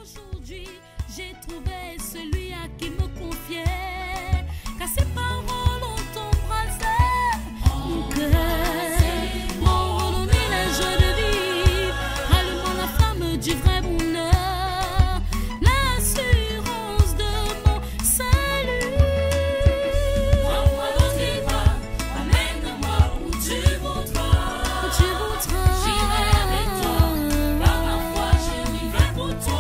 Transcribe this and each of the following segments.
Aujourd'hui, j'ai trouvé celui à qui me confier, car ses paroles ont embrassé mon cœur, m'ont redonné la joie de vivre, allumant la flamme du vrai bonheur, l'assurance de mon salut. Prends-moi dans tes bras, amène-moi où tu voudras, j'irai avec toi, par ma foi je vivrai pour toi.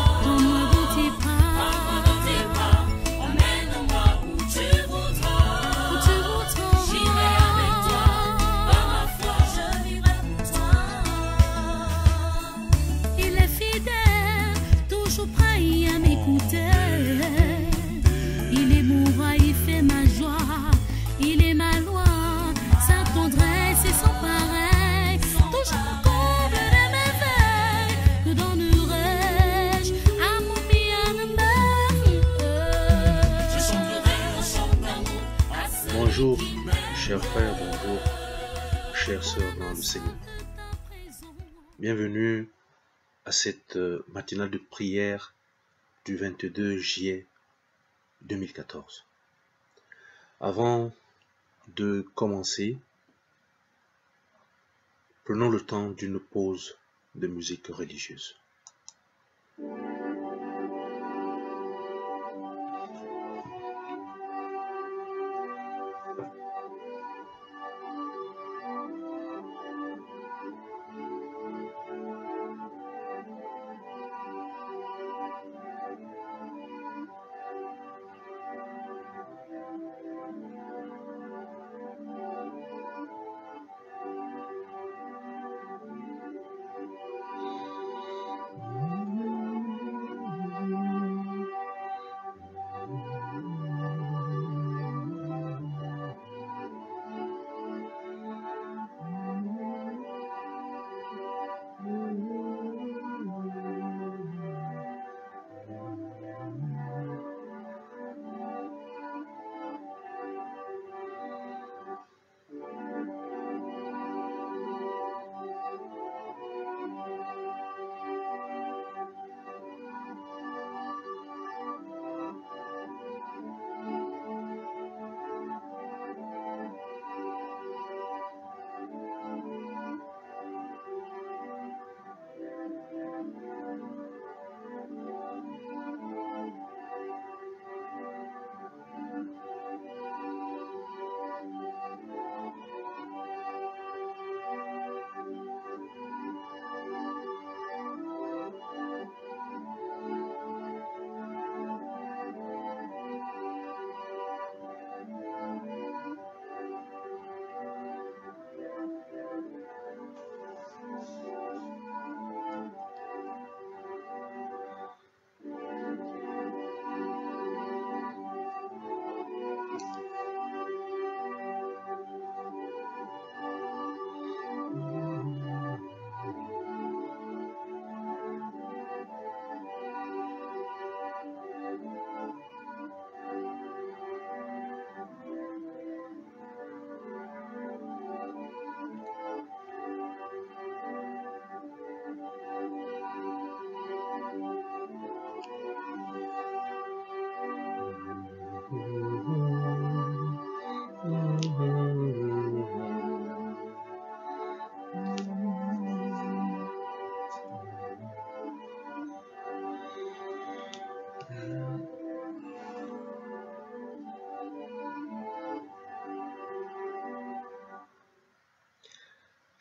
Il est mon roi, il fait ma joie, il est ma loi, sa tendresse est sans pareil, toujours comble de merveilles, que donnerai-je à mon bien-aimé? Je chanterai un chant d'amour à ceux. Bonjour, chers frères, bonjour, chères sœurs dans le Seigneur. Bienvenue à cette matinale de prière du 22 juillet 2014. Avant de commencer, prenons le temps d'une pause de musique religieuse.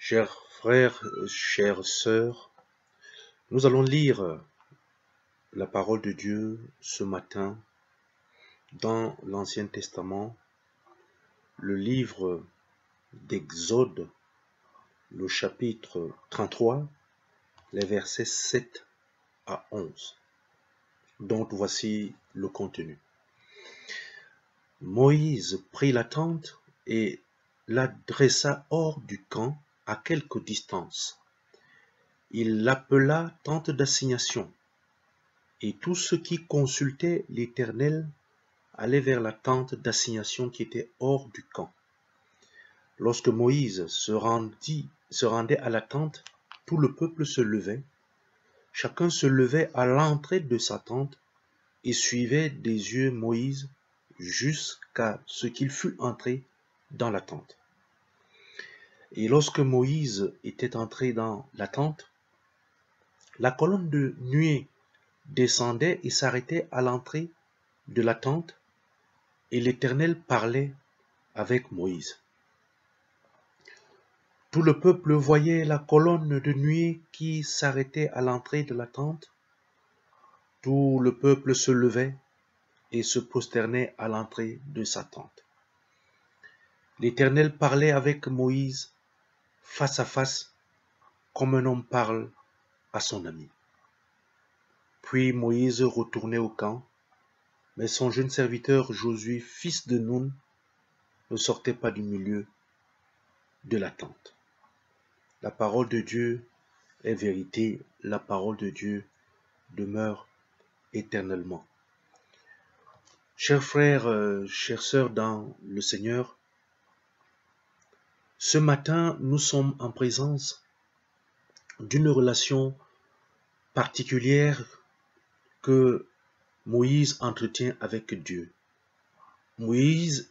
Chers frères, chères sœurs, nous allons lire la parole de Dieu ce matin dans l'Ancien Testament, le livre d'Exode, le chapitre 33, les versets 7 à 11. Donc voici le contenu. Moïse prit la tente et la dressa hors du camp à quelque distance. Il l'appela tente d'assignation, et tous ceux qui consultaient l'Éternel allaient vers la tente d'assignation qui était hors du camp. Lorsque Moïse se rendait à la tente, tout le peuple se levait, chacun se levait à l'entrée de sa tente et suivait des yeux Moïse jusqu'à ce qu'il fût entré dans la tente. Et lorsque Moïse était entré dans la tente, la colonne de nuée descendait et s'arrêtait à l'entrée de la tente, et l'Éternel parlait avec Moïse. Tout le peuple voyait la colonne de nuée qui s'arrêtait à l'entrée de la tente. Tout le peuple se levait et se prosternait à l'entrée de sa tente. L'Éternel parlait avec Moïse face à face, comme un homme parle à son ami. Puis Moïse retournait au camp, mais son jeune serviteur Josué, fils de Nun, ne sortait pas du milieu de la tente. La parole de Dieu est vérité, la parole de Dieu demeure éternellement. Chers frères, chères sœurs dans le Seigneur, ce matin, nous sommes en présence d'une relation particulière que Moïse entretient avec Dieu. Moïse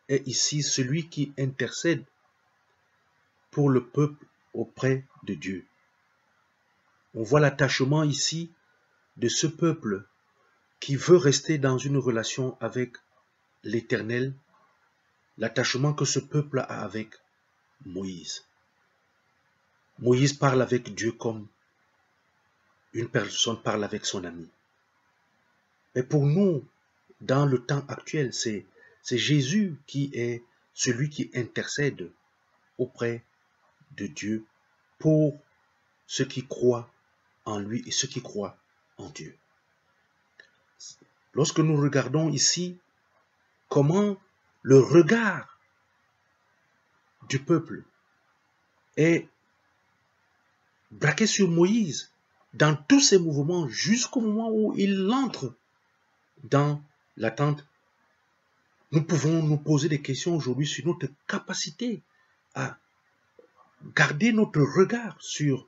est ici celui qui intercède pour le peuple auprès de Dieu. On voit l'attachement ici de ce peuple qui veut rester dans une relation avec l'Éternel, l'attachement que ce peuple a avec Moïse. Moïse parle avec Dieu comme une personne parle avec son ami. Mais pour nous, dans le temps actuel, c'est Jésus qui est celui qui intercède auprès de Dieu pour ceux qui croient en lui et ceux qui croient en Dieu. Lorsque nous regardons ici comment le regard du peuple est braqué sur Moïse dans tous ses mouvements jusqu'au moment où il entre dans la tente, nous pouvons nous poser des questions aujourd'hui sur notre capacité à garder notre regard sur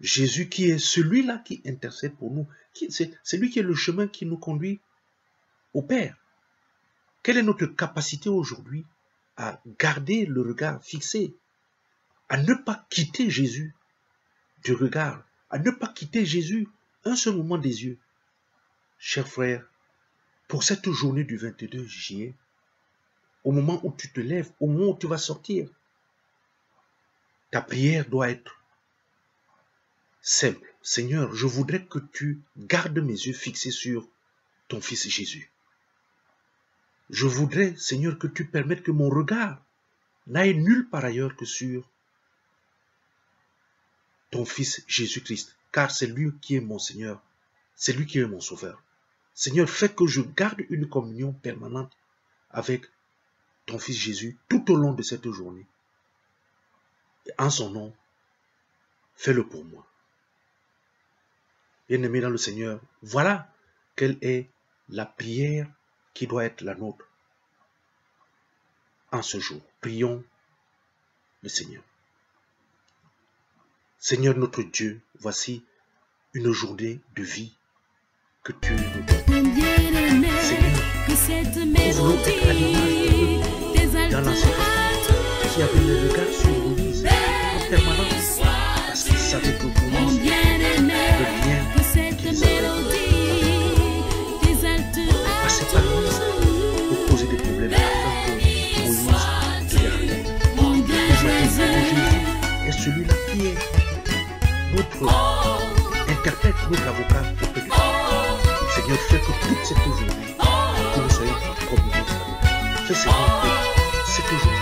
Jésus qui est celui-là qui intercède pour nous. C'est lui qui est le chemin qui nous conduit au Père. Quelle est notre capacité aujourd'hui à garder le regard fixé, à ne pas quitter Jésus du regard, à ne pas quitter Jésus un seul moment des yeux? Chers frères, pour cette journée du 22 juillet, au moment où tu te lèves, au moment où tu vas sortir, ta prière doit être simple. Seigneur, je voudrais que tu gardes mes yeux fixés sur ton Fils Jésus. Je voudrais, Seigneur, que tu permettes que mon regard n'aille nulle part ailleurs que sur ton Fils Jésus-Christ, car c'est lui qui est mon Seigneur, c'est lui qui est mon Sauveur. Seigneur, fais que je garde une communion permanente avec ton Fils Jésus tout au long de cette journée. Et en son nom, fais-le pour moi. Bien-aimés dans le Seigneur, voilà quelle est la prière qui doit être la nôtre en ce jour. Prions le Seigneur. Seigneur notre Dieu, voici une journée de vie que tu nous donnes. Seigneur, nous voulons dans la circonstance qui avait le regard sur Moïse en permanence, parce qu'il savait que Moïse le bien qu'ils avaient passé par lui pour poser des problèmes afin que Moïse les arrête. Jésus est celui-là qui est notre interprète, notre avocat auprès de Dieu. Seigneur, fais que toute cette journée, que nous soyons comme nous. Fais, Seigneur, que cette journée